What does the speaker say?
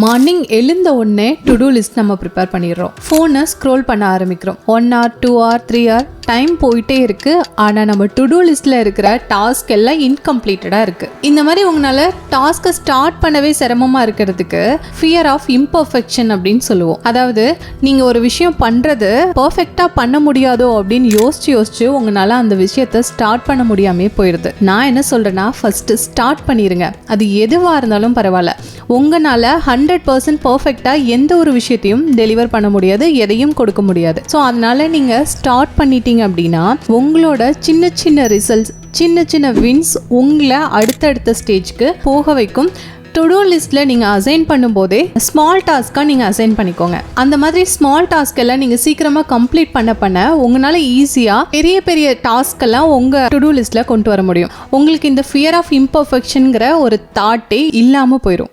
Morning எழுந்த உடனே to do list நம்ம ப்ரிப்பேர் பண்ணிடுறோம். ஃபோனை ஸ்க்ரோல் பண்ண ஆரம்பிக்கிறோம். 1 hour 2 hour 3 hour டைம் போயிட்டே இருக்கு. ஆனால் நம்ம டு டூ லிஸ்ட்டில் இருக்கிற டாஸ்க் எல்லாம் இன்கம்ப்ளீட்டடாக இருக்கு. இந்த மாதிரி உங்களால் டாஸ்க்கை ஸ்டார்ட் பண்ணவே சிரமமாக இருக்கிறதுக்கு ஃபியர் ஆஃப் இம்பர்ஃபெக்ஷன் அப்படின்னு சொல்லுவோம். அதாவது நீங்கள் ஒரு விஷயம் பண்ணுறது பர்ஃபெக்டாக பண்ண முடியாதோ அப்படின்னு யோசிச்சு உங்களால் அந்த விஷயத்தை ஸ்டார்ட் பண்ண முடியாமே போயிடுது. நான் என்ன சொல்கிறேன்னா, ஃபஸ்ட்டு ஸ்டார்ட் பண்ணிடுங்க. அது எதுவாக இருந்தாலும் பரவாயில்ல. உங்களால் 100% பர்ஃபெக்டாக எந்த ஒரு விஷயத்தையும் டெலிவர் பண்ண முடியாது, எதையும் கொடுக்க முடியாது. ஸோ அதனால நீங்கள் ஸ்டார்ட் பண்ணிட்டீங்க அப்படின்னா உங்களோட சின்ன சின்ன ரிசல்ட்ஸ், சின்ன சின்ன வின்ஸ் உங்களை அடுத்தடுத்த ஸ்டேஜ்க்கு போக வைக்கும். டு டூ லிஸ்ட்டில் நீங்கள் அசைன் பண்ணும்போதே ஸ்மால் டாஸ்க்காக நீங்கள் அசைன் பண்ணிக்கோங்க. அந்த மாதிரி ஸ்மால் டாஸ்க் எல்லாம் நீங்கள் சீக்கிரமாக கம்ப்ளீட் பண்ண உங்களால் ஈஸியாக பெரிய பெரிய டாஸ்க்கெல்லாம் உங்கள் டு டூ லிஸ்ட்டில் கொண்டு வர முடியும். உங்களுக்கு இந்த ஃபியர் ஆஃப் இம்பர்ஃபெக்ஷனுங்கிற ஒரு தாட்டே இல்லாமல் போயிடும்.